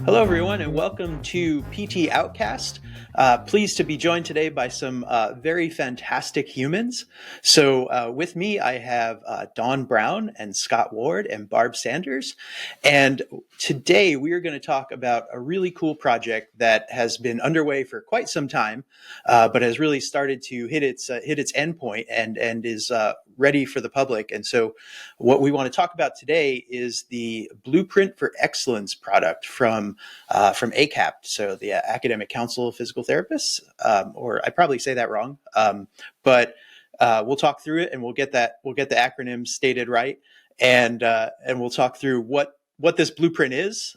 Hello, everyone, and welcome to PT Outcast. Pleased to be joined today by some very fantastic humans. So with me, I have Dawn Brown and Scott Ward and Barb Sanders. And today we are going to talk about a really cool project that has been underway for quite some time, but has really started to hit its endpoint and is ready for the public. And so what we want to talk about today is the Blueprint for Excellence product from ACAPT, so the Academic Council of Physical Therapists, or I probably say that wrong, but we'll talk through it and we'll get the acronym stated right, and we'll talk through what this blueprint is,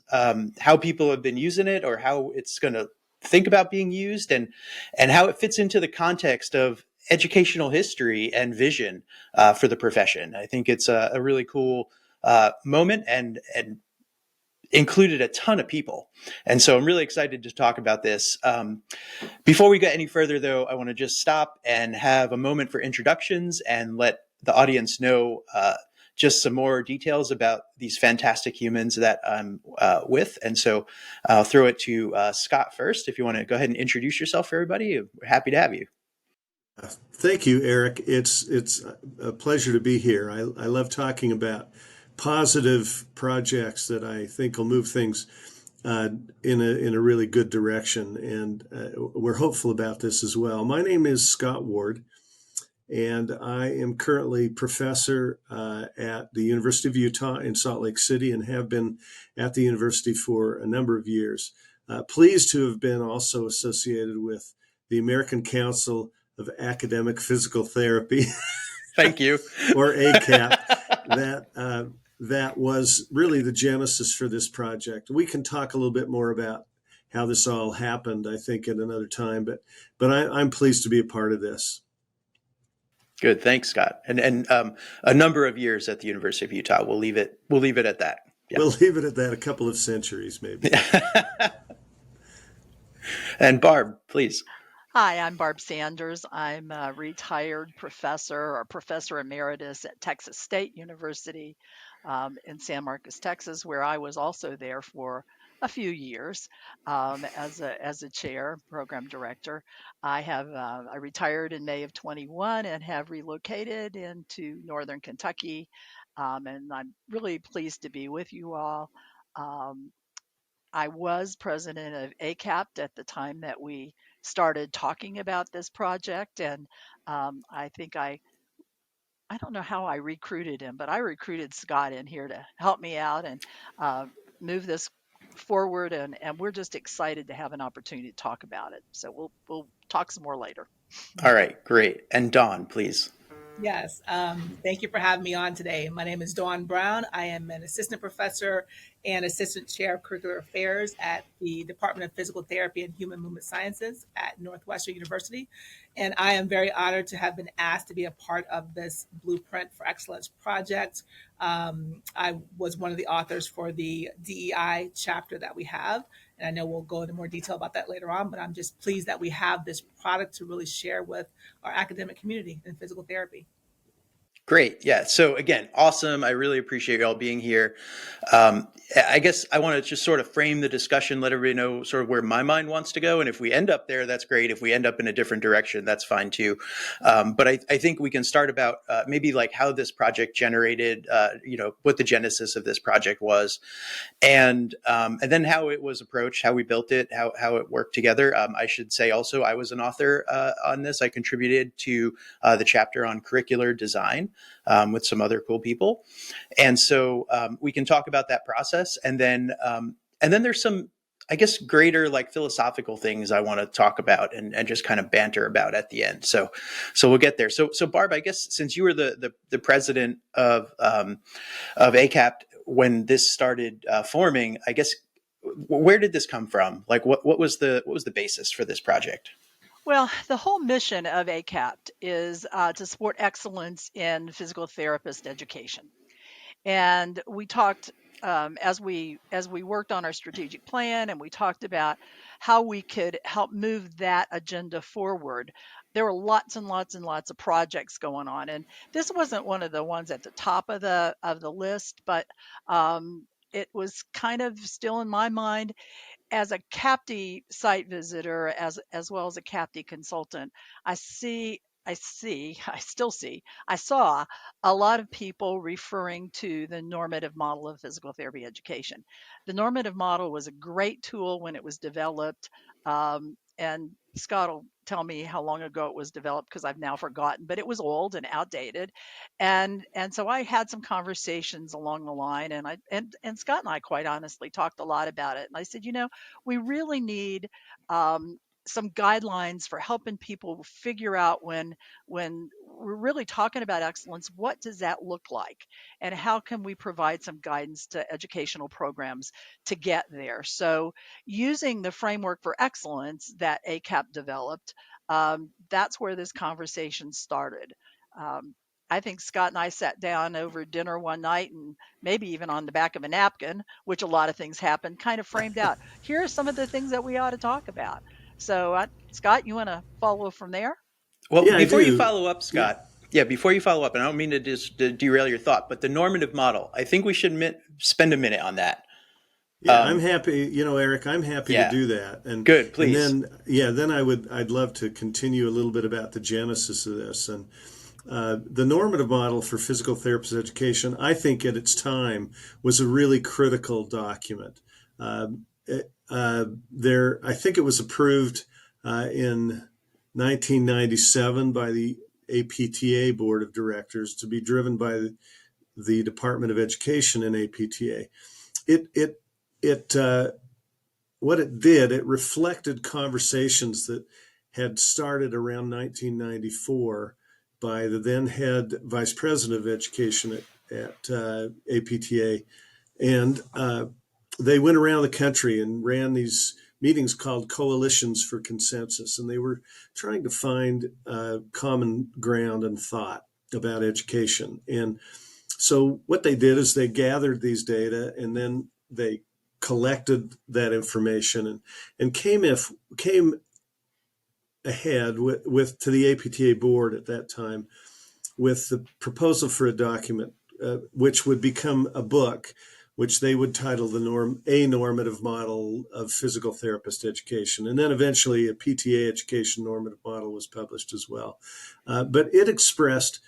how people have been using it, or how it's going to think about being used, and how it fits into the context of educational history and vision for the profession. I think it's a really cool moment and included a ton of people. And so I'm really excited to talk about this. Before we get any further, though, I want to just stop and have a moment for introductions and let the audience know just some more details about these fantastic humans that I'm with. And so I'll throw it to Scott first. If you want to go ahead and introduce yourself for everybody, we're happy to have you. Thank you, Eric. It's a pleasure to be here. I love talking about positive projects that I think will move things in a really good direction, and we're hopeful about this as well. My name is Scott Ward, and I am currently professor at the University of Utah in Salt Lake City, and have been at the university for a number of years. Pleased to have been also associated with the American Council of Academic Physical Therapy. Thank you. Or ACAPT, that was really the genesis for this project. We can talk a little bit more about how this all happened, I think, at another time, but I'm pleased to be a part of this. Good, thanks, Scott. And a number of years at the University of Utah. We'll leave it at that. Yeah. We'll leave it at that. A couple of centuries, maybe. And Barb, please. Hi, I'm Barb Sanders. I'm a retired professor or professor emeritus at Texas State University in San Marcos, Texas, where I was also there for a few years as a chair, program director. I retired in May of 21 and have relocated into Northern Kentucky, and I'm really pleased to be with you all. I was president of ACAPT at the time that we started talking about this project, and I think I don't know how I recruited him, but I recruited Scott in here to help me out and move this forward, and we're just excited to have an opportunity to talk about it. So we'll talk some more later. All right, great. And Dawn, please. Yes, thank you for having me on today. My name is Dawn Brown. I am an assistant professor and assistant chair of curricular affairs at the Department of Physical Therapy and Human Movement Sciences at Northwestern University. And I am very honored to have been asked to be a part of this Blueprint for Excellence project. I was one of the authors for the DEI chapter that we have. And I know we'll go into more detail about that later on, but I'm just pleased that we have this product to really share with our academic community in physical therapy. Great. Yeah. So again, awesome. I really appreciate you all being here. I guess I want to just sort of frame the discussion, let everybody know sort of where my mind wants to go. And if we end up there, that's great. If we end up in a different direction, that's fine too. But I think we can start about maybe like how this project generated, what the genesis of this project was, and then how it was approached, how we built it, how it worked together. I should say also, I was an author on this. I contributed to the chapter on curricular design with some other cool people. And so we can talk about that process. And then there's some, I guess, greater like philosophical things I want to talk about and just kind of banter about at the end. So we'll get there. So Barb, I guess since you were the president of ACAPT when this started forming, I guess, where did this come from? Like what was the basis for this project? Well, the whole mission of ACAPT is to support excellence in physical therapist education. And we talked as we worked on our strategic plan, and we talked about how we could help move that agenda forward. there were lots and lots and lots of projects going on, and this wasn't one of the ones at the top of the list, but it was kind of still in my mind as a CAPT site visitor, as well as a CAPT consultant. I see, I still see, I saw a lot of people referring to the normative model of physical therapy education. The normative model was a great tool when it was developed, and Scott will tell me how long ago it was developed because I've now forgotten, but it was old and outdated. And so I had some conversations along the line, and Scott and I quite honestly talked a lot about it. And I said, we really need some guidelines for helping people figure out when we're really talking about excellence, what does that look like, and how can we provide some guidance to educational programs to get there. So using the framework for excellence that ACAPT developed, that's where this conversation started. um, I think Scott and I sat down over dinner one night, and maybe even on the back of a napkin, which a lot of things happen, kind of framed out, here are some of the things that we ought to talk about. So, Scott, you want to follow from there? Well, Yeah, I before you do. follow up, Yeah. Scott, yeah, before you follow up, and I don't mean to just to derail your thought, but the normative model, I think we should spend a minute on that. Yeah, I'm happy, Eric, I'm happy to Yeah, do that. good, And please. then then I'd love to continue a little bit about the genesis of this. And the normative model for physical therapist education, I think at its time was a really critical document. I think it was approved in 1997 by the APTA Board of Directors to be driven by the Department of Education in APTA. It it it What it did, it reflected conversations that had started around 1994 by the then head vice president of education at APTA. And they went around the country and ran these meetings called coalitions for consensus. And they were trying to find common ground and thought about education. And so what they did is they gathered these data and then they collected that information and came ahead with to the APTA board at that time with the proposal for a document which would become a book, which they would title a normative model of physical therapist education, and then eventually a PTA education normative model was published as well. But it expressed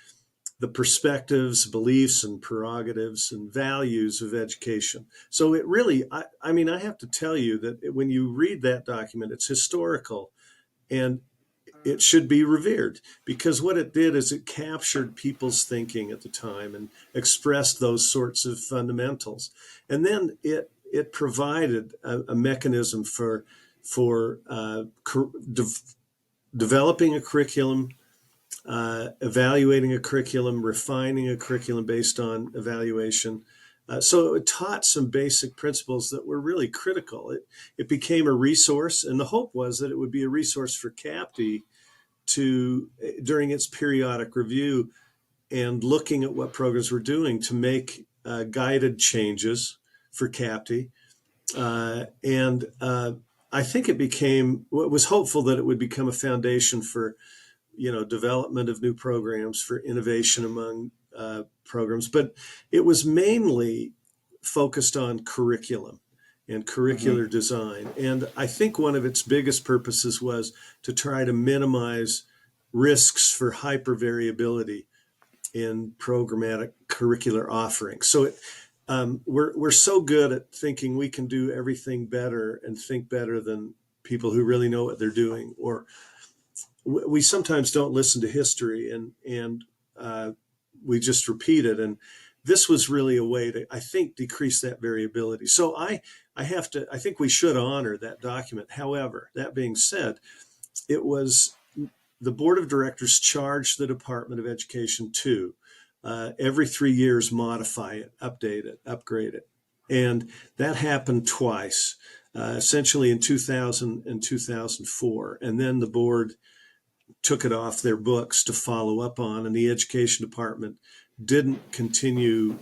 the perspectives, beliefs, and prerogatives and values of education. So it really, I mean, I have to tell you that when you read that document, it's historical and it should be revered because what it did is it captured people's thinking at the time and expressed those sorts of fundamentals. And then it provided a mechanism for developing a curriculum, evaluating a curriculum, refining a curriculum based on evaluation. So it taught some basic principles that were really critical. It became a resource, and the hope was that it would be a resource for CAPT to, during its periodic review and looking at what programs were doing to make guided changes for CAPT. And I think it was hopeful that it would become a foundation for development of new programs, for innovation among programs, but it was mainly focused on curriculum and Hmm. curricular design. And I think one of its biggest purposes was to try to minimize risks for hypervariability in programmatic curricular offerings. So we're so good at thinking we can do everything better and think better than people who really know what they're doing, or we sometimes don't listen to history and we just repeat it. And this was really a way to, I think, decrease that variability. So I think we should honor that document. However, that being said, it was the board of directors charged the Department of Education to every 3 years modify it, update it, upgrade it. And that happened twice, essentially in 2000 and 2004. And then the board took it off their books to follow up on, and the education department didn't continue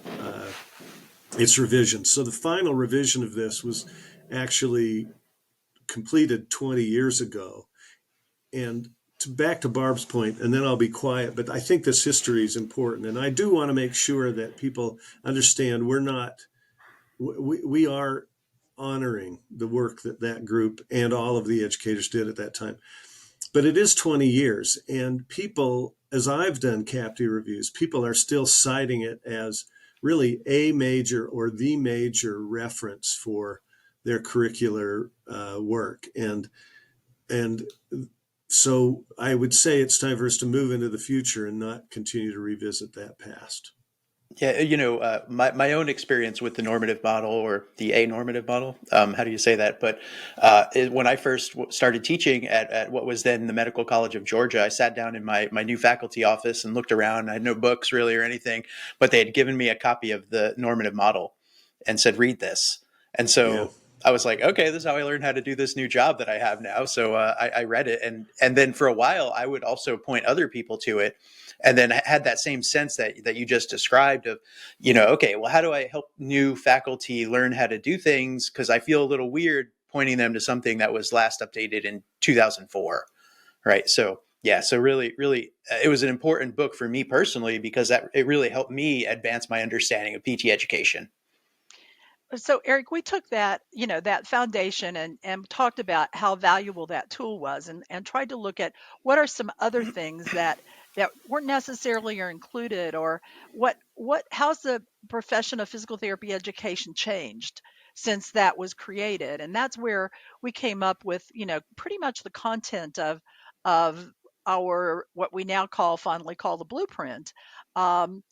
its revision. So the final revision of this was actually completed 20 years ago. And back to Barb's point, and then I'll be quiet, but I think this history is important. And I do want to make sure that people understand we are honoring the work that that group and all of the educators did at that time. But it is 20 years, and people, as I've done CAPT reviews, people are still citing it as really a major or the major reference for their curricular work. And so I would say it's time for us to move into the future and not continue to revisit that past. Yeah, my own experience with the normative model or the a-normative model, how do you say that? But when I first started teaching at what was then the Medical College of Georgia, I sat down in my new faculty office and looked around. I had no books really or anything, but they had given me a copy of the normative model and said, read this. And Yeah. so I was like, okay, this is how I learned how to do this new job that I have now. So I read it. And then for a while, I would also point other people to it. And then I had that same sense that you just described of, okay, well, how do I help new faculty learn how to do things? Because I feel a little weird pointing them to something that was last updated in 2004, right? So yeah, so really, really, it was an important book for me personally because it really helped me advance my understanding of PT education. So Eric, we took that, that foundation and talked about how valuable that tool was and tried to look at what are some other things that weren't necessarily are included, or how's the profession of physical therapy education changed since that was created. And that's where we came up with, pretty much the content of our what we now fondly call the blueprint. Um,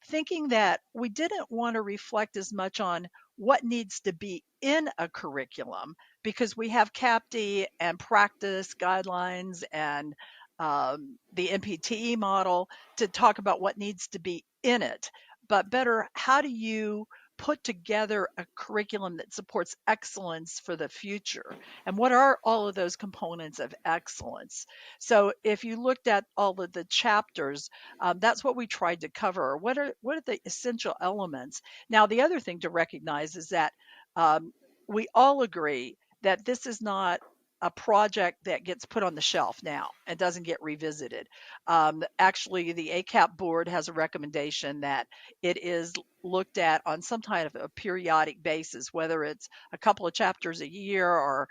Thinking that we didn't want to reflect as much on what needs to be in a curriculum because we have CAPT and practice guidelines and the NPTE model to talk about what needs to be in it. But better, how do you put together a curriculum that supports excellence for the future? And what are all of those components of excellence? So if you looked at all of the chapters, that's what we tried to cover. What are the essential elements? Now, the other thing to recognize is that um, we all agree that this is not a project that gets put on the shelf now and doesn't get revisited. Actually, the ACAPT board has a recommendation that it is looked at on some kind of a periodic basis, whether it's a couple of chapters a year or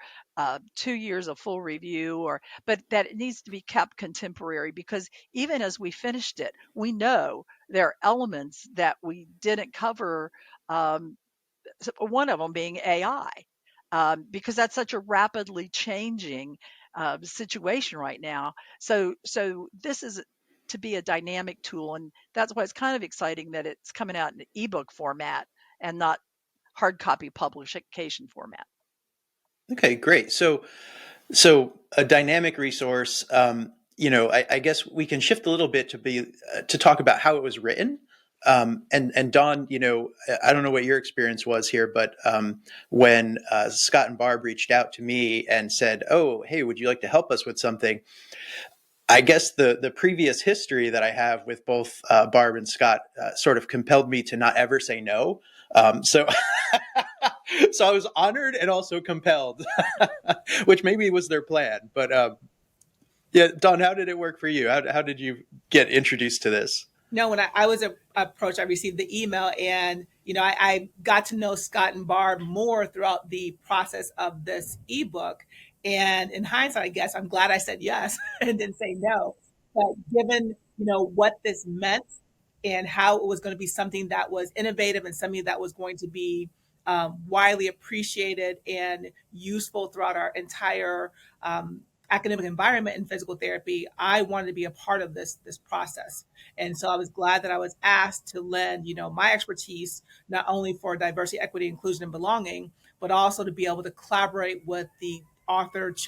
2 years of full review, but that it needs to be kept contemporary because even as we finished it, we know there are elements that we didn't cover. Um, One of them being AI, because that's such a rapidly changing situation right now. So this is to be a dynamic tool, and that's why it's kind of exciting that it's coming out in ebook format and not hard copy publication format. Okay, great. So a dynamic resource, I guess we can shift a little bit to talk about how it was written. And Don, I don't know what your experience was here, but when Scott and Barb reached out to me and said, "Oh, hey, would you like to help us with something?" I guess the previous history that I have with both Barb and Scott sort of compelled me to not ever say no. So so I was honored and also compelled, which maybe was their plan. But yeah, Don, how did it work for you? How did you get introduced to this? No, when I was approached, I received the email, and I got to know Scott and Barb more throughout the process of this ebook. And in hindsight, I guess I'm glad I said yes and didn't say no. But given what this meant and how it was going to be something that was innovative and something that was going to be widely appreciated and useful throughout our entire academic environment in physical therapy, I wanted to be a part of this process. And so I was glad that I was asked to lend, my expertise, not only for diversity, equity, inclusion, and belonging, but also to be able to collaborate with the authors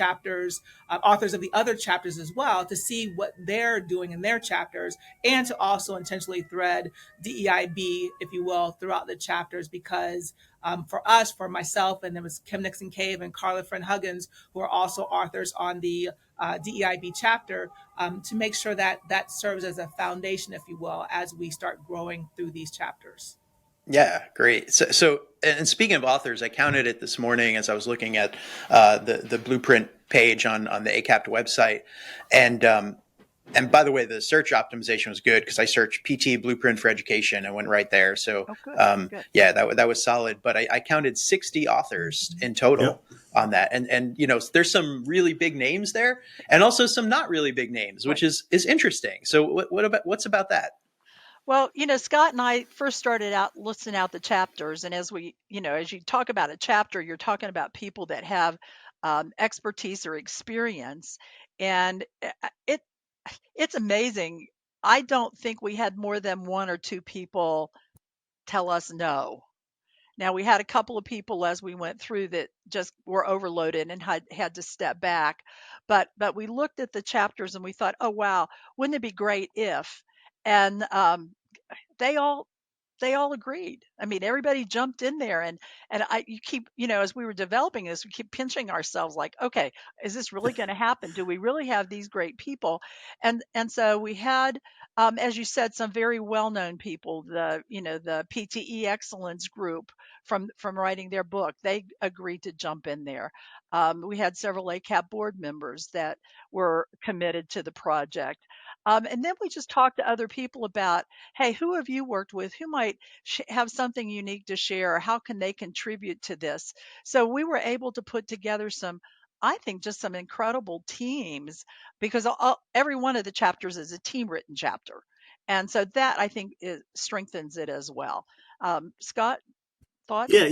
of the other chapters as well, to see what they're doing in their chapters, and to also intentionally thread DEIB, if you will, throughout the chapters. Because for myself, and there was Kim Nixon Cave and Carla Friend Huggins, who are also authors on the DEIB chapter, to make sure that that serves as a foundation, if you will, as we start growing through these chapters. Yeah, great. So, and speaking of authors, I counted it this morning as I was looking at the blueprint page on the ACAPT website, and by the way, the search optimization was good because I searched PT Blueprint for Education and went right there. So Oh, good, good. yeah, that was solid. But I counted 60 authors in total Yep. on that, and there's some really big names there, and also some not really big names, which Right. is interesting. So what's about that? Well, Scott and I first started out listing out the chapters, and as as you talk about a chapter, you're talking about people that have expertise or experience, and it's amazing. I don't think we had more than one or two people tell us no. Now we had a couple of people as we went through that just were overloaded and had to step back, but we looked at the chapters and we thought, oh wow, wouldn't it be great if? And they all they all agreed. I mean, everybody jumped in there, and you keep, as we were developing this, we keep pinching ourselves like, okay, is this really going to happen? Do we really have these great people? And so we had, as you said, some very well-known people, the PTE Excellence Group from writing their book. They agreed to jump in there. We had several ACAP board members that were committed to the project. And then we just talked to other people about, hey, who have you worked with? Who might have something unique to share? Or how can they contribute to this? So we were able to put together I think, just some incredible teams, because every one of the chapters is a team written chapter. And so that, I think, strengthens it as well. Scott, thoughts? Yeah,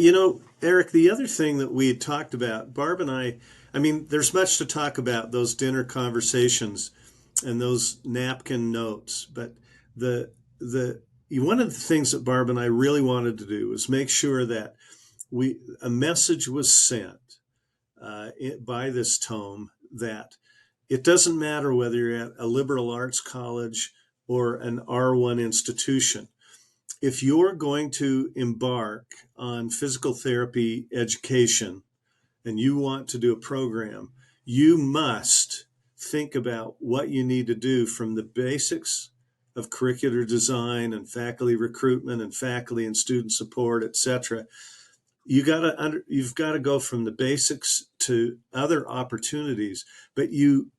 Eric, the other thing that we had talked about, Barb and I mean, there's much to talk about, those dinner conversations and those napkin notes, but the one of the things that Barb and I really wanted to do was make sure that a message was sent by this tome that it doesn't matter whether you're at a liberal arts college or an R1 institution. If you're going to embark on physical therapy education and you want to do a program, you must think about what you need to do from the basics of curricular design and faculty recruitment and faculty and student support, etc. You've got to go from the basics to other opportunities, but you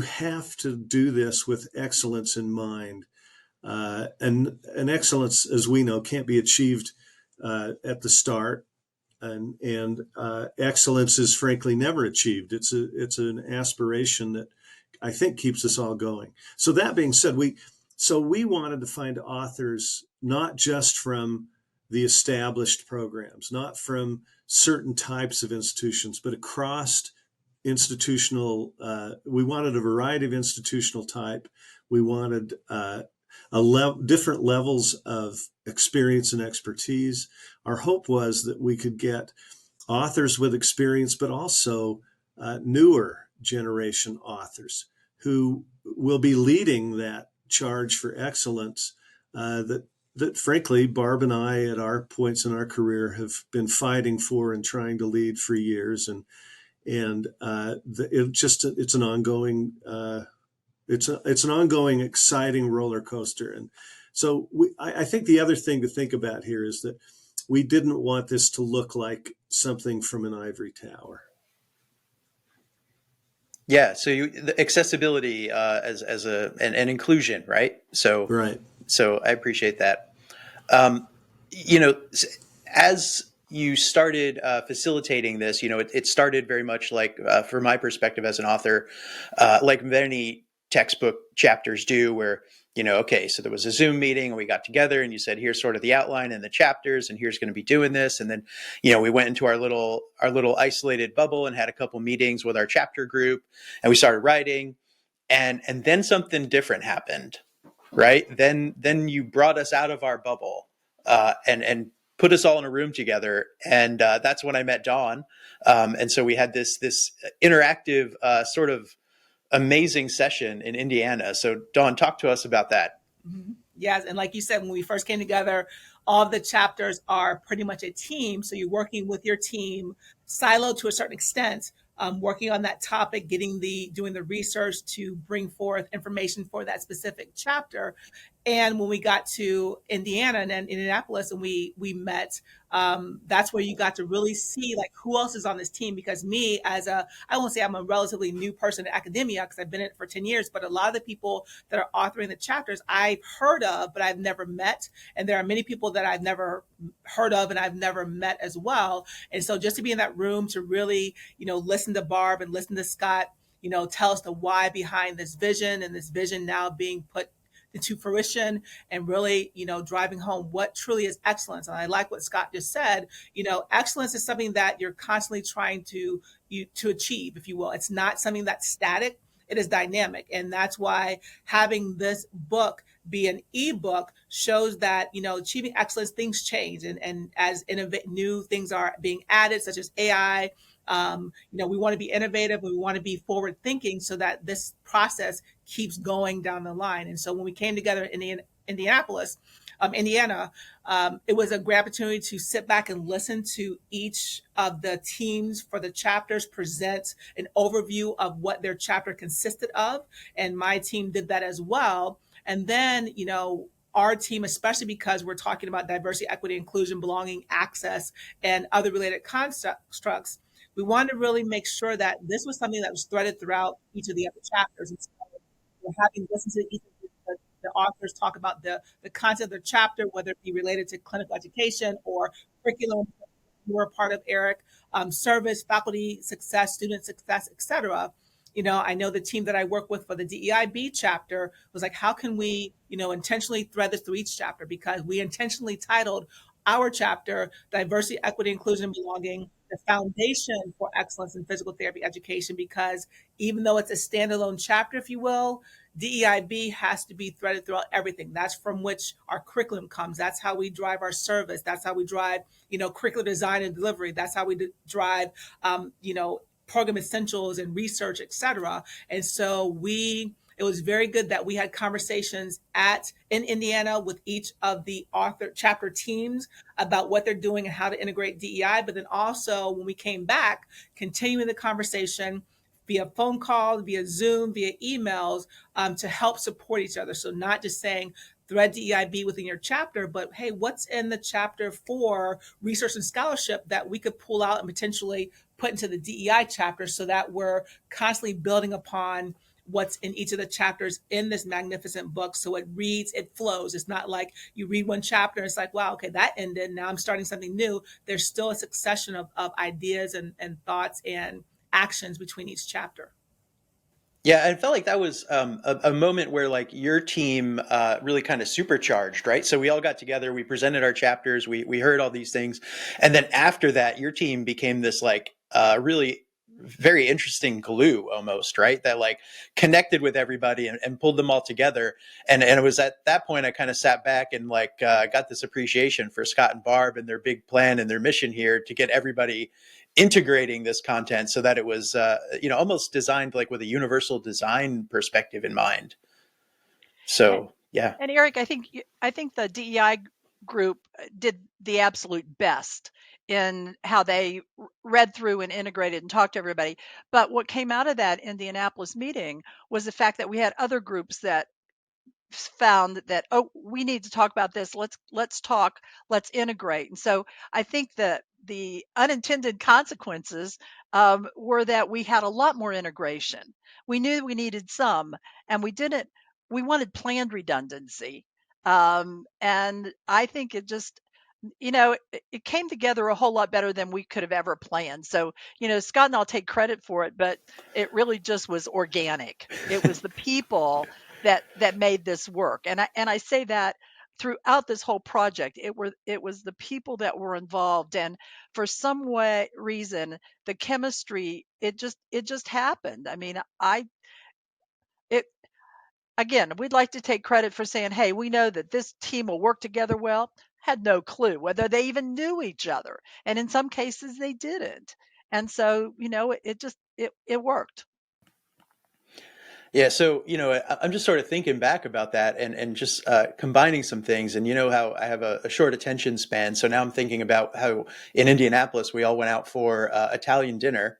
have to do this with excellence in mind. And excellence, as we know, can't be achieved at the start, and excellence is frankly never achieved. It's an aspiration that I think keeps us all going. So that being said, we wanted to find authors not just from the established programs, not from certain types of institutions, but across institutional. We wanted a variety of institutional type. We wanted different levels of experience and expertise. Our hope was that we could get authors with experience, but also newer generation authors who will be leading that charge for excellence that frankly Barb and I at our points in our career have been fighting for and trying to lead for years, it's an ongoing it's an ongoing exciting roller coaster. And so I think the other thing to think about here is that we didn't want this to look like something from an ivory tower. Yeah, so the accessibility as and inclusion, right? Right. So I appreciate that. Um, you know, as you started facilitating this, it started very much like, from my perspective as an author, like many textbook chapters do, where, okay, so there was a Zoom meeting and we got together and you said, here's sort of the outline and the chapters, and here's going to be doing this. And then, we went into our little isolated bubble and had a couple meetings with our chapter group, and we started writing, and then something different happened, right? Then you brought us out of our bubble, and put us all in a room together, and that's when I met Dawn. And so we had this interactive sort of amazing session in Indiana. So Dawn, talk to us about that. Mm-hmm. Yes, and like you said, when we first came together, all of the chapters are pretty much a team. So you're working with your team, siloed to a certain extent, working on that topic, doing the research to bring forth information for that specific chapter. And when we got to Indiana and then Indianapolis and we met, that's where you got to really see like who else is on this team. Because me, as a, I won't say I'm a relatively new person in academia because I've been in it for 10 years, but a lot of the people that are authoring the chapters I've heard of, but I've never met. And there are many people that I've never heard of and I've never met as well. And so just to be in that room to really, listen to Barb and listen to Scott, tell us the why behind this vision, and this vision now being put into fruition, and really, driving home what truly is excellence. And I like what Scott just said. Excellence is something that you're constantly trying to achieve, if you will. It's not something that's static. It is dynamic. And that's why having this book be an ebook shows that, achieving excellence, things change. And as new things are being added, such as AI, we want to be innovative. We want to be forward thinking so that this process keeps going down the line. And so when we came together in Indianapolis, Indiana, it was a great opportunity to sit back and listen to each of the teams for the chapters present an overview of what their chapter consisted of. And my team did that as well. And then, our team, especially because we're talking about diversity, equity, inclusion, belonging, access, and other related constructs, we wanted to really make sure that this was something that was threaded throughout each of the other chapters. And so we're having listened to each of the authors talk about the content of their chapter, whether it be related to clinical education or curriculum. You were a part of, Eric, service, faculty success, student success, etc. I know the team that I work with for the DEIB chapter was like, how can we, intentionally thread this through each chapter? Because we intentionally titled our chapter Diversity, Equity, Inclusion, and Belonging, the foundation for excellence in physical therapy education. Because even though it's a standalone chapter, if you will, DEIB has to be threaded throughout everything. That's from which our curriculum comes. That's how we drive our service. That's how we drive, curricular design and delivery. That's how we drive, program essentials and research, et cetera. And so it was very good that we had conversations in Indiana with each of the author chapter teams about what they're doing and how to integrate DEI. But then also when we came back, continuing the conversation via phone calls, via Zoom, via emails, to help support each other. So not just saying thread DEIB within your chapter, but hey, what's in the chapter for research and scholarship that we could pull out and potentially put into the DEI chapter, so that we're constantly building upon what's in each of the chapters in this magnificent book. So it reads, it flows. It's not like you read one chapter and it's like, wow, okay, that ended. Now I'm starting something new. There's still a succession of ideas and thoughts and actions between each chapter. Yeah, I felt like that was a moment where like your team really kind of supercharged, right? So we all got together, we presented our chapters, we heard all these things, and then after that, your team became this like really very interesting glue almost, right? That like connected with everybody and pulled them all together. And it was at that point I kind of sat back and like got this appreciation for Scott and Barb and their big plan and their mission here to get everybody integrating this content so that it was almost designed like with a universal design perspective in mind. So yeah. And Eric, I think the DEI group did the absolute best in how they read through and integrated and talked to everybody. But what came out of that Indianapolis meeting was the fact that we had other groups that found that, oh, we need to talk about this. Let's talk, let's integrate. And so I think that the unintended consequences were that we had a lot more integration. We knew we needed some, and we wanted planned redundancy. And I think it just, it came together a whole lot better than we could have ever planned. So, Scott and I'll take credit for it, but it really just was organic. It was the people that made this work. And I say that throughout this whole project, it was the people that were involved. And for some reason, the chemistry, it just happened. I mean, again, we'd like to take credit for saying, hey, we know that this team will work together well. Had no clue whether they even knew each other. And in some cases they didn't. And so, it worked. Yeah, so I'm just sort of thinking back about that and just combining some things. And how I have a short attention span, so now I'm thinking about how in Indianapolis we all went out for Italian dinner,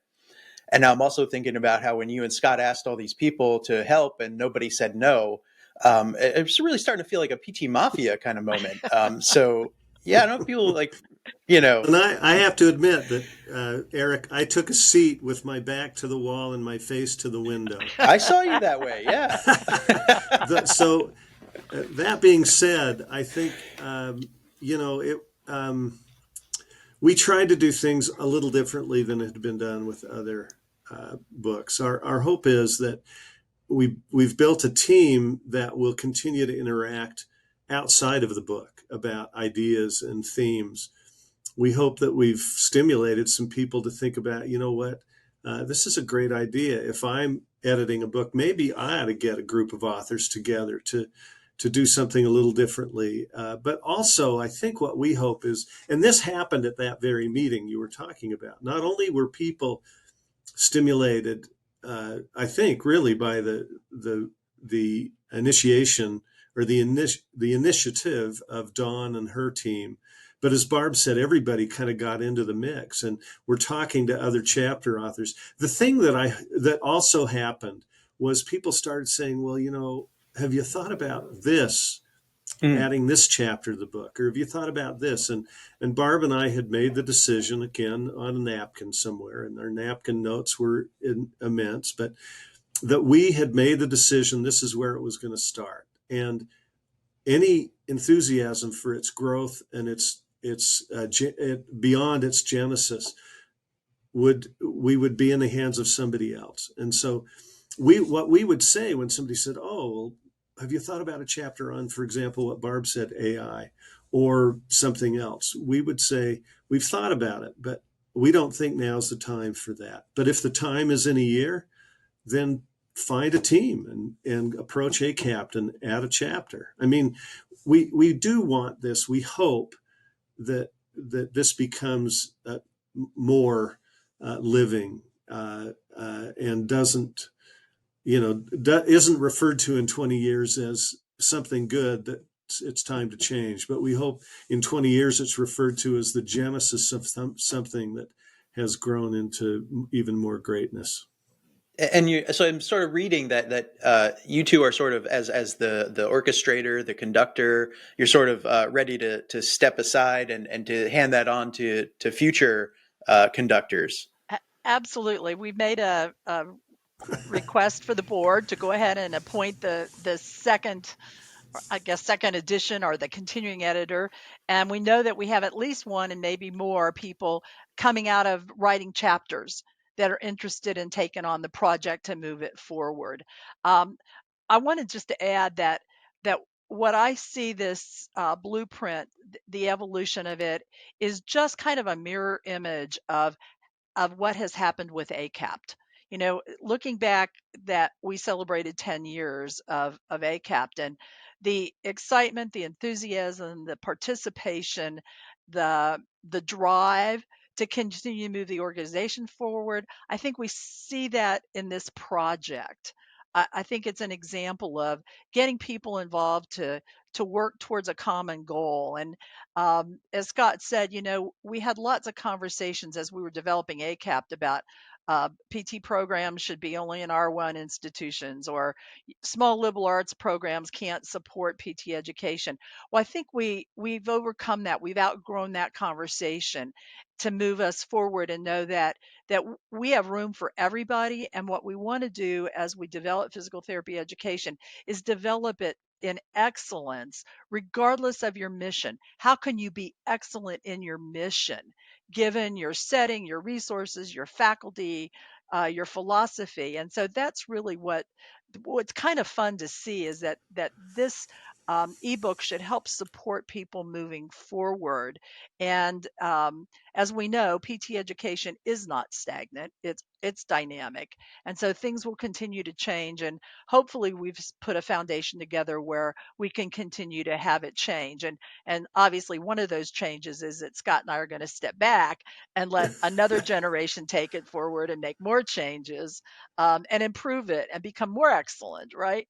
and now I'm also thinking about how when you and Scott asked all these people to help and nobody said no, It's really starting to feel like a PT Mafia kind of moment. So yeah, I know people like, you know, And I have to admit that, Eric, I took a seat with my back to the wall and my face to the window. I saw you that way. Yeah. So that being said, I think it. We tried to do things a little differently than had been done with other books. Our hope is that we've built a team that will continue to interact outside of the book about ideas and themes. We hope that we've stimulated some people to think about, you know what, this is a great idea. If I'm editing a book, maybe I ought to get a group of authors together to do something a little differently. But also, I think what we hope is, and this happened at that very meeting you were talking about. Not only were people stimulated, I think, really by the initiation or the initiative of Dawn and her team. But as Barb said, everybody kind of got into the mix, and we're talking to other chapter authors. The thing that also happened was people started saying, "Well, have you thought about this?" Mm. Adding this chapter to the book, or have you thought about this? And Barb and I had made the decision again on a napkin somewhere, and our napkin notes were immense, but that we had made the decision this is where it was going to start. And any enthusiasm for its growth and its beyond its genesis we would be in the hands of somebody else. And so what we would say when somebody said, "Oh, well, have you thought about a chapter on, for example, what Barb said, AI or something else?" We would say, "We've thought about it, but we don't think now's the time for that. But if the time is in a year, then find a team and approach ACAPT and add a chapter." I mean, we do want this. We hope that this becomes more living and doesn't, isn't referred to in 20 years as something good that it's time to change. But we hope in 20 years it's referred to as the genesis of something that has grown into even more greatness. And so I'm sort of reading that you two are sort of as the orchestrator, the conductor. You're sort of ready to step aside and to hand that on to future conductors. Absolutely. We've made a request for the board to go ahead and appoint the second, I guess, second edition or the continuing editor. And we know that we have at least one and maybe more people coming out of writing chapters that are interested in taking on the project to move it forward. I wanted just to add that what I see this blueprint, the evolution of it, is just kind of a mirror image of what has happened with ACAPT. Looking back, that we celebrated 10 years of ACAPT, and the excitement, the enthusiasm, the participation, the drive to continue to move the organization forward. I think we see that in this project. I think it's an example of getting people involved to work towards a common goal. And as Scott said, we had lots of conversations as we were developing ACAPT about PT programs should be only in R1 institutions, or small liberal arts programs can't support PT education. Well, I think we've overcome that. We've outgrown that conversation to move us forward and know that we have room for everybody. And what we want to do as we develop physical therapy education is develop it in excellence, regardless of your mission. How can you be excellent in your mission, given your setting, your resources, your faculty, your philosophy? And so that's really what's kind of fun to see, is that this ebook should help support people moving forward. And as we know, PT education is not stagnant; it's dynamic, and so things will continue to change. And hopefully, we've put a foundation together where we can continue to have it change. And obviously, one of those changes is that Scott and I are going to step back and let another generation take it forward and make more changes, and improve it and become more excellent. Right?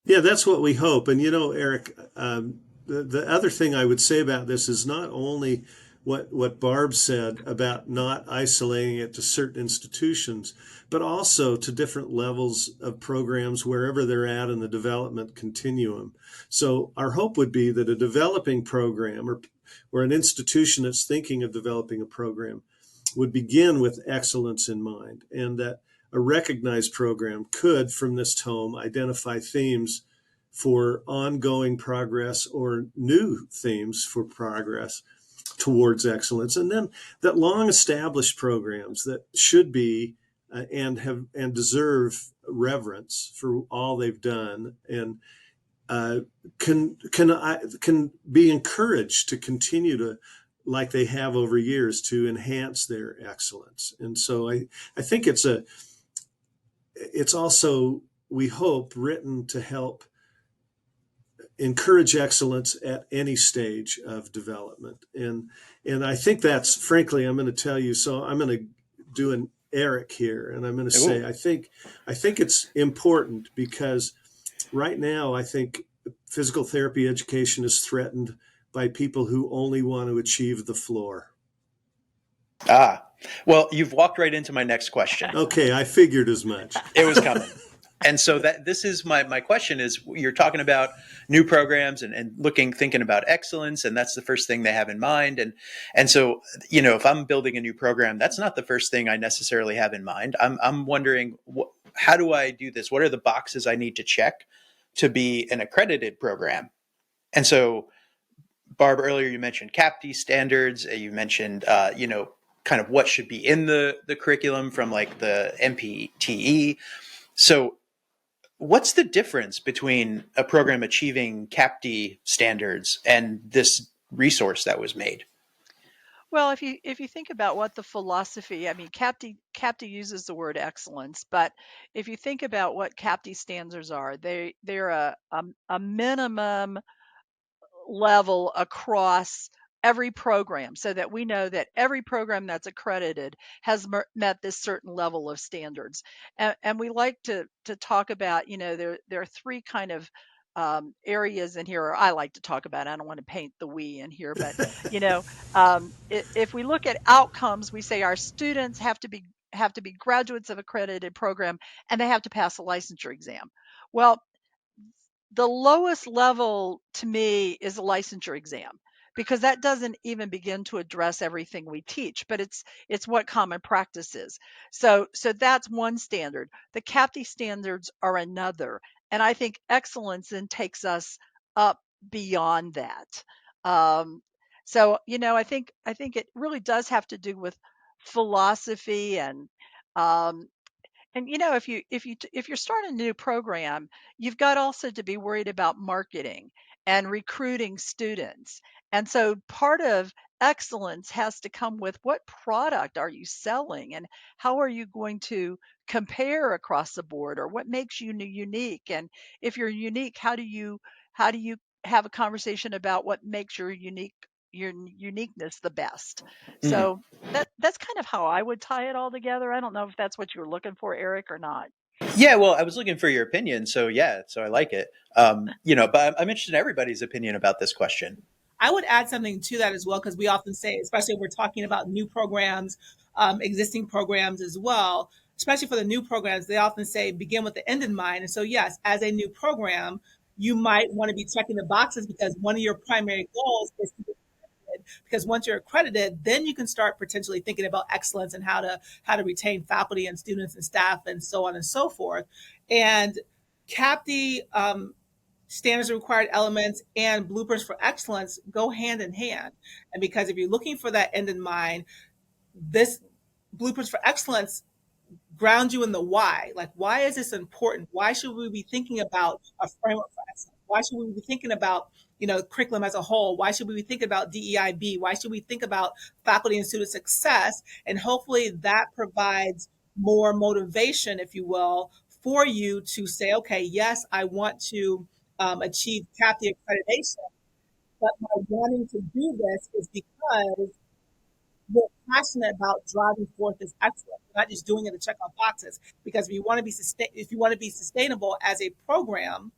Yeah, that's what we hope. And Eric, the other thing I would say about this is not only what Barb said about not isolating it to certain institutions, but also to different levels of programs wherever they're at in the development continuum. So our hope would be that a developing program or an institution that's thinking of developing a program would begin with excellence in mind, and that a recognized program could, from this tome, identify themes for ongoing progress or new themes for progress towards excellence, and then that long established programs that should be and deserve reverence for all they've done, and can be encouraged to continue to, like they have over years, to enhance their excellence. And so I think it's also, we hope, written to help encourage excellence at any stage of development. And I think that's, frankly, I'm going to tell you, so I'm going to do an Eric here, and I'm going to say, I think it's important because right now, I think physical therapy education is threatened by people who only want to achieve the floor. Well, you've walked right into my next question. Okay, I figured as much. It was coming. And so this is my question is, you're talking about new programs and thinking about excellence, and that's the first thing they have in mind. And so, if I'm building a new program, that's not the first thing I necessarily have in mind. I'm wondering, how do I do this? What are the boxes I need to check to be an accredited program? And so, Barb, earlier you mentioned ACAPT standards. You mentioned, kind of what should be in the curriculum from like the MPTE. So what's the difference between a program achieving ACAPT standards and this resource that was made? Well, if you think about what the philosophy, I mean, CAPT uses the word excellence, but if you think about what CAPT standards are, they're a minimum level across every program, so that we know that every program that's accredited has met this certain level of standards. And we like to talk about, there are three kind of areas in here, or I like to talk about, I don't want to paint the we in here, but if we look at outcomes, we say our students have to be graduates of accredited program, and they have to pass a licensure exam. Well, the lowest level to me is a licensure exam, because that doesn't even begin to address everything we teach, but it's what common practice is. So that's one standard. The CAPT standards are another, and I think excellence then takes us up beyond that. So I think it really does have to do with philosophy and if you're starting a new program, you've got also to be worried about marketing and recruiting students. And so part of excellence has to come with, what product are you selling, and how are you going to compare across the board, or what makes you unique? And if you're unique, how do you have a conversation about what makes your uniqueness the best? So that's kind of how I would tie it all together. I don't know if that's what you were looking for, Eric, or not. Yeah, well, I was looking for your opinion. So I like it. But I'm interested in everybody's opinion about this question. I would add something to that as well, because we often say, especially if we're talking about new programs, existing programs as well, especially for the new programs, they often say begin with the end in mind. And so, yes, as a new program, you might want to be checking the boxes because one of your primary goals is to get accredited. Because once you're accredited, then you can start potentially thinking about excellence and how to retain faculty and students and staff and so on and so forth. And CAPT standards and required elements and blueprints for excellence go hand in hand. And because if you're looking for that end in mind, this blueprints for excellence ground you in the why. Like, why is this important? Why should we be thinking about a framework for excellence? Why should we be thinking about, curriculum as a whole? Why should we be thinking about DEIB? Why should we think about faculty and student success? And hopefully that provides more motivation, if you will, for you to say, okay, yes, I want to achieve CAPT accreditation, but my wanting to do this is because we're passionate about driving forth this excellence, not just doing it to check off boxes. Because if you want to be sustainable as a program,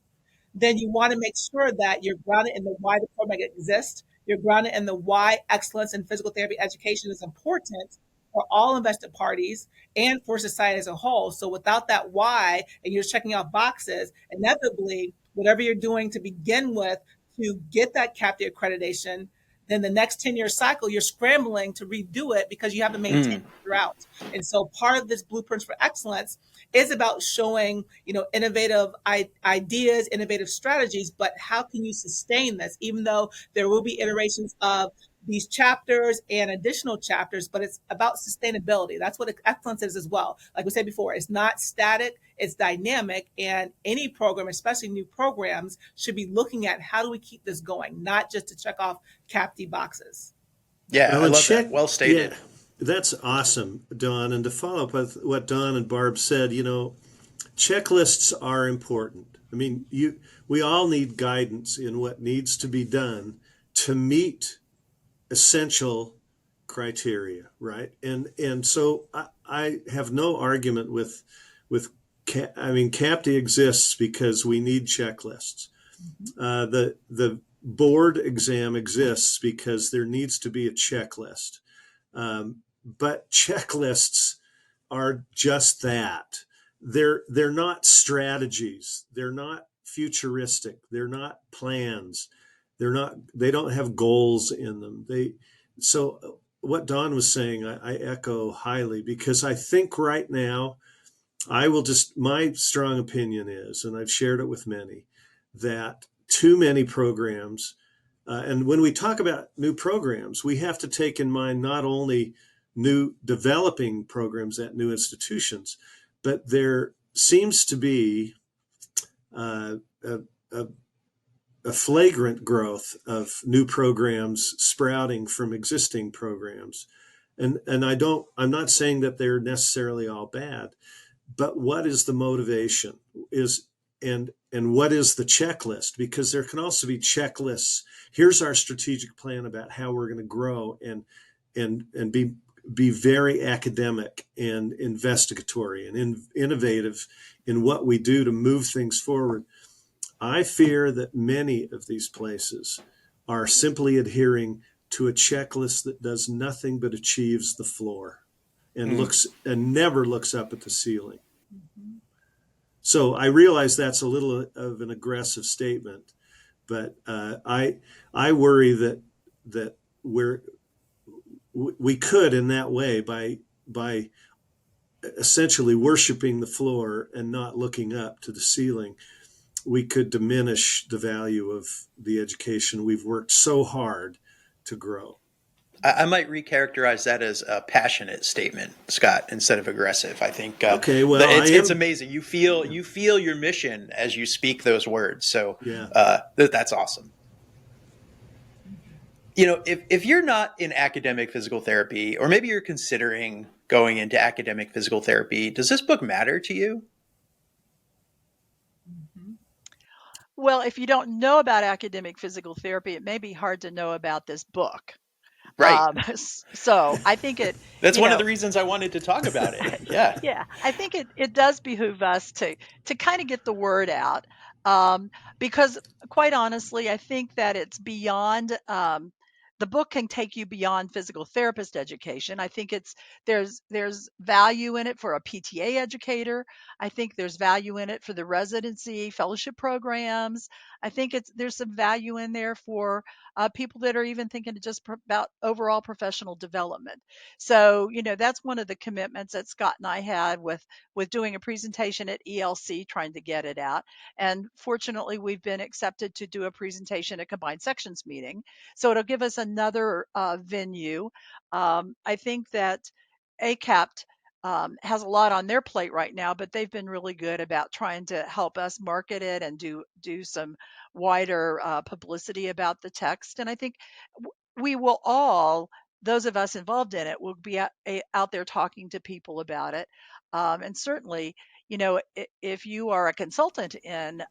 then you want to make sure that you're grounded in the why the program exists. You're grounded in the why excellence in physical therapy education is important for all invested parties and for society as a whole. So without that why, and you're checking out boxes, inevitably, whatever you're doing to begin with to get that CAPT accreditation, then the next 10-year cycle, you're scrambling to redo it because you haven't maintained Mm. it throughout. And so part of this Blueprints for Excellence is about showing, innovative ideas, innovative strategies, but how can you sustain this, even though there will be iterations of these chapters and additional chapters, but it's about sustainability. That's what excellence is as well. Like we said before, it's not static, it's dynamic. And any program, especially new programs, should be looking at how do we keep this going, not just to check off CAPT boxes. Yeah, Well, I and love that. check, Well yeah, stated. that's awesome, Don. And to follow up with what Don and Barb said, checklists are important. I mean, we all need guidance in what needs to be done to meet essential criteria, right? And so I have no argument with I mean, CAPTI exists because we need checklists. The board exam exists because there needs to be a checklist. But checklists are just that. They're not strategies. They're not futuristic. They're not plans. They don't have goals in them. So what Don was saying, I echo highly, because I think right now my strong opinion is, and I've shared it with many, that too many programs, and when we talk about new programs, we have to take in mind not only new developing programs at new institutions, but there seems to be uh, a, a, a flagrant growth of new programs sprouting from existing programs. And I'm not saying that they're necessarily all bad, but what is the motivation is and what is the checklist? Because there can also be checklists. Here's our strategic plan about how we're going to grow and be very academic and investigatory and innovative in what we do to move things forward. I fear that many of these places are simply adhering to a checklist that does nothing but achieves the floor and Mm. looks and never looks up at the ceiling. So I realize that's a little of an aggressive statement, but I worry that we could in that way by essentially worshiping the floor and not looking up to the ceiling, we could diminish the value of the education we've worked so hard to grow. I might recharacterize that as a passionate statement, Scott, instead of aggressive. I think Okay, well, it's amazing. You feel your mission as you speak those words. So yeah. that's awesome. If you're not in academic physical therapy, or maybe you're considering going into academic physical therapy, does this book matter to you? Well, if you don't know about academic physical therapy, it may be hard to know about this book. Right. So I think That's one of the reasons I wanted to talk about it. Yeah. yeah, I think it does behoove us to kind of get the word out, because quite honestly, I think that it's beyond. The book can take you beyond physical therapist education. I think there's value in it for a PTA educator. I think there's value in it for the residency fellowship programs. I think there's some value in there for people that are even thinking just about overall professional development. So, that's one of the commitments that Scott and I had with doing a presentation at ELC, trying to get it out. And fortunately, we've been accepted to do a presentation at Combined Sections meeting. So it'll give us another venue. I think that ACAPT has a lot on their plate right now, but they've been really good about trying to help us market it and do some wider publicity about the text. And I think we will all, those of us involved in it, will be out there talking to people about it. And certainly, if you are a consultant in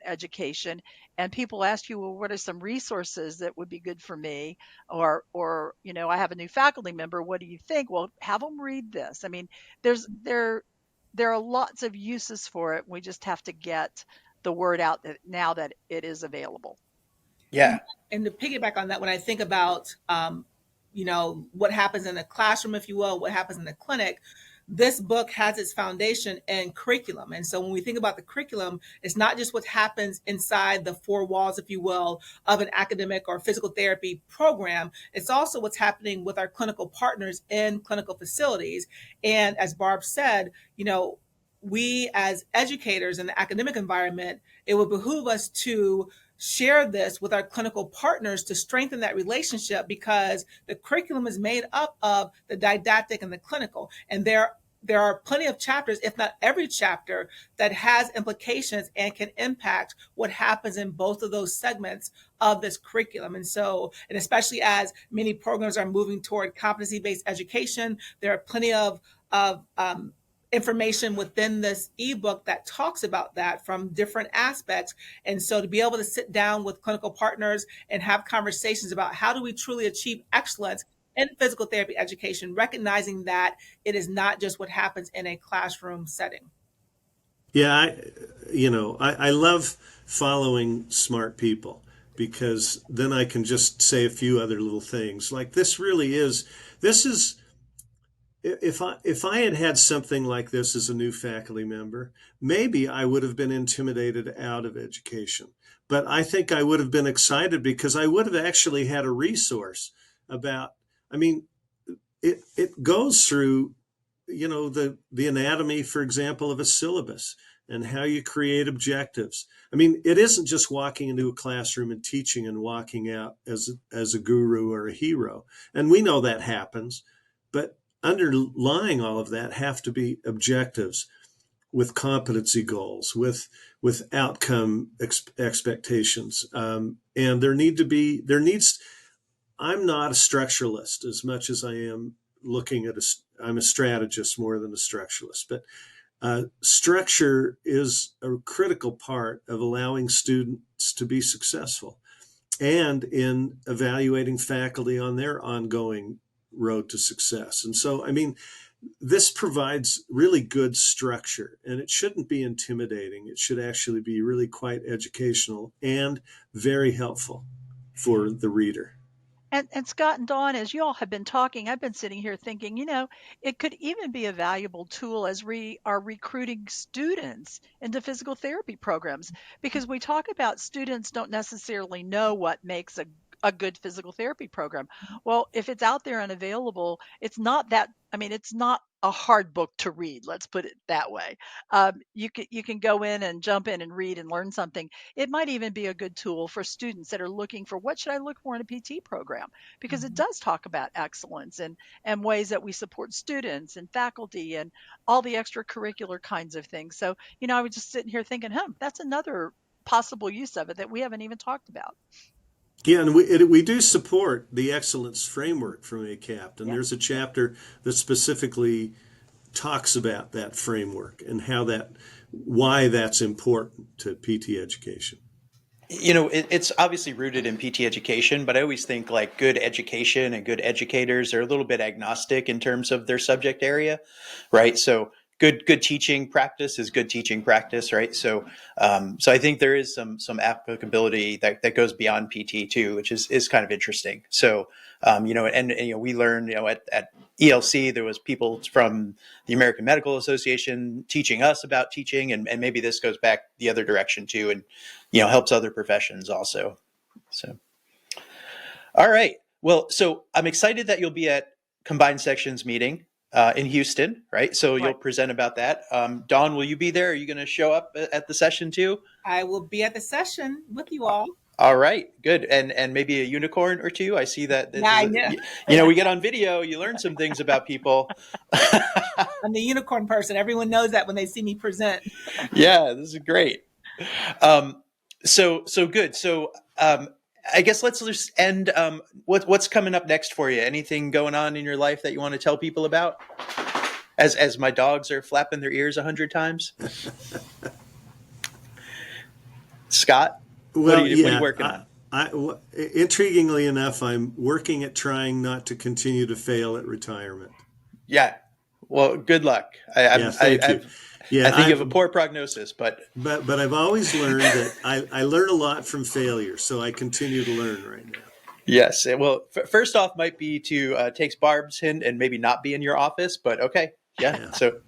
education and people ask you, well, what are some resources that would be good for me? Or I have a new faculty member. What do you think? Well, have them read this. I mean, there are lots of uses for it. We just have to get the word out that now that it is available. Yeah. And to piggyback on that, when I think about, what happens in the classroom, if you will, what happens in the clinic, this book has its foundation in curriculum. And so when we think about the curriculum, it's not just what happens inside the four walls, if you will, of an academic or physical therapy program. It's also what's happening with our clinical partners in clinical facilities. And as Barb said, we as educators in the academic environment, it would behoove us to share this with our clinical partners to strengthen that relationship, because the curriculum is made up of the didactic and the clinical. And there are plenty of chapters, if not every chapter, that has implications and can impact what happens in both of those segments of this curriculum. And so, and especially as many programs are moving toward competency-based education, there are plenty of information within this ebook that talks about that from different aspects. And so to be able to sit down with clinical partners and have conversations about how do we truly achieve excellence in physical therapy education, recognizing that it is not just what happens in a classroom setting. Yeah, I love following smart people, because then I can just say a few other little things. Like, this is, if I had had something like this as a new faculty member, maybe I would have been intimidated out of education. But I think I would have been excited, because I would have actually had a resource about, I mean, it goes through, the anatomy, for example, of a syllabus, and how you create objectives. I mean, it isn't just walking into a classroom and teaching and walking out as a guru or a hero. And we know that happens, but underlying all of that have to be objectives with competency goals, with outcome expectations, and I'm not a structuralist as much as I am I'm a strategist more than a structuralist, but structure is a critical part of allowing students to be successful, and in evaluating faculty on their ongoing road to success. And so, I mean, this provides really good structure, and it shouldn't be intimidating. It should actually be really quite educational and very helpful for the reader. And Scott and Dawn, as you all have been talking, I've been sitting here thinking, it could even be a valuable tool as we are recruiting students into physical therapy programs, because we talk about students don't necessarily know what makes a good physical therapy program. Well, if it's out there and available, it's not a hard book to read. Let's put it that way. You can go in and jump in and read and learn something. It might even be a good tool for students that are looking for, what should I look for in a PT program? Because it does talk about excellence and ways that we support students and faculty and all the extracurricular kinds of things. So, I was just sitting here thinking, that's another possible use of it that we haven't even talked about. Yeah, and we do support the excellence framework from ACAPT, and Yeah. there's a chapter that specifically talks about that framework and why that's important to PT education. It's obviously rooted in PT education, but I always think like good education and good educators are a little bit agnostic in terms of their subject area, right? So good teaching practice is good teaching practice, right? So I think there is some applicability that goes beyond PT too, which is kind of interesting. So we learned at ELC there was people from the American Medical Association teaching us about teaching, and maybe this goes back the other direction too, and helps other professions also. So, all right. Well, so I'm excited that you'll be at Combined Sections meeting in Houston, right? So you'll Right. present about that. Dawn, will you be there? Are you going to show up at the session too? I will be at the session with you all. All right, good. And maybe a unicorn or two. I see that. Yeah, I know. We get on video. You learn some things about people. I'm the unicorn person. Everyone knows that when they see me present. Yeah, this is great. So good. So I guess let's just end. What's coming up next for you? Anything going on in your life that you want to tell people about? As my dogs are flapping their ears 100 times. Scott, what are you working on? Intriguingly enough, I'm working at trying not to continue to fail at retirement. Yeah. Well, good luck. Yeah, thank you. I Yeah, think you have a poor prognosis, but but I've always learned that I learn a lot from failure, so I continue to learn right now. yes. Well, first off, might be to take Barb's hint and maybe not be in your office, but okay. Yeah. Yeah. So,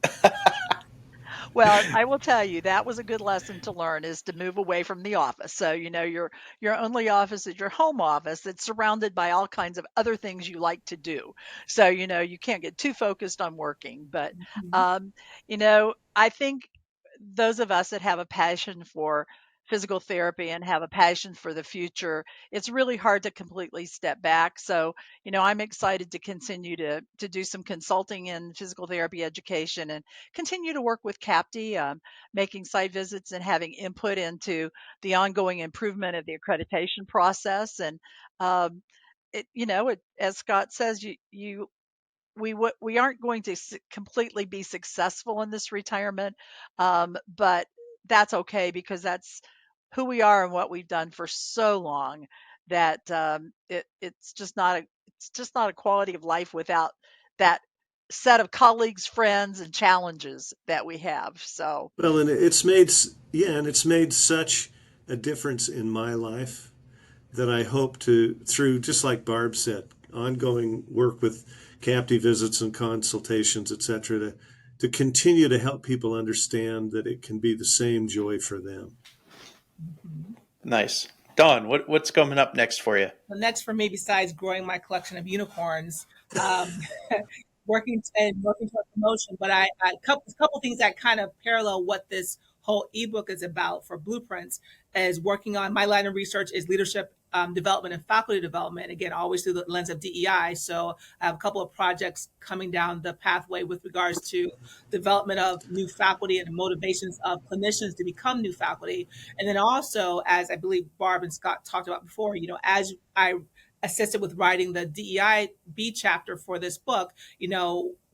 Well, I will tell you that was a good lesson to learn is to move away from the office. So, your only office is your home office that's surrounded by all kinds of other things you like to do. So, you can't get too focused on working. But, Mhm. I think those of us that have a passion for physical therapy and have a passion for the future, it's really hard to completely step back. So, I'm excited to continue to do some consulting in physical therapy education and continue to work with CAPT, making site visits and having input into the ongoing improvement of the accreditation process. And as Scott says, we aren't going to completely be successful in this retirement, but that's okay because that's who we are and what we've done for so long that it's just not a quality of life without that set of colleagues, friends, and challenges that we have. So Well, and it's made such a difference in my life that I hope to, through just like Barb said, ongoing work with CAPTI visits and consultations, et cetera, to continue to help people understand that it can be the same joy for them. Mhm. nice. Dawn, what's coming up next for you? The next for me, besides growing my collection of unicorns, um, working toward promotion. But a couple things that kind of parallel what this whole ebook is about for Blueprints is working on my line of research is leadership development and faculty development. Again, always through the lens of DEI. So I have a couple of projects coming down the pathway with regards to development of new faculty and the motivations of clinicians to become new faculty. And then also, as I believe Barb and Scott talked about before, as I assisted with writing the DEI B chapter for this book,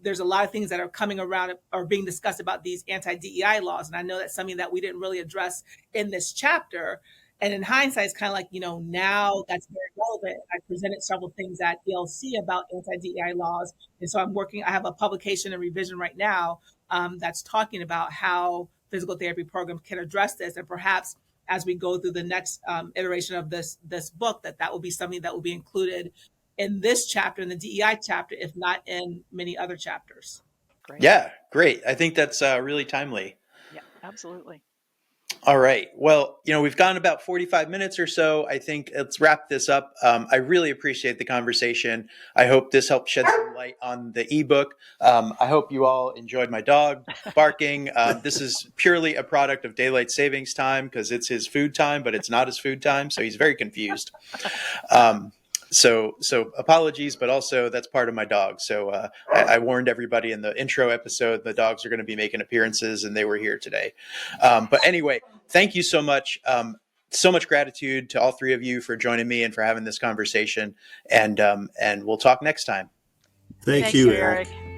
there's a lot of things that are coming around or being discussed about these anti-DEI laws. And I know that's something that we didn't really address in this chapter. And in hindsight, it's kind of like, now that's very relevant. I presented several things at ELC about anti-DEI laws. And so I have a publication and revision right now that's talking about how physical therapy programs can address this. And perhaps as we go through the next iteration of this book, that will be something that will be included in this chapter, in the DEI chapter, if not in many other chapters. great. Yeah, great. I think that's really timely. Yeah, absolutely. All right. Well, we've gone about 45 minutes or so. I think let's wrap this up. I really appreciate the conversation. I hope this helped shed some light on the ebook. I hope you all enjoyed my dog barking. This is purely a product of daylight savings time because it's his food time, but it's not his food time. So he's very confused. So apologies, but also that's part of my dog. So I warned everybody in the intro episode the dogs are going to be making appearances, and they were here today. But anyway, thank you so much. So much gratitude to all three of you for joining me and for having this conversation. And we'll talk next time. Thank Thanks, you, Eric. Eric.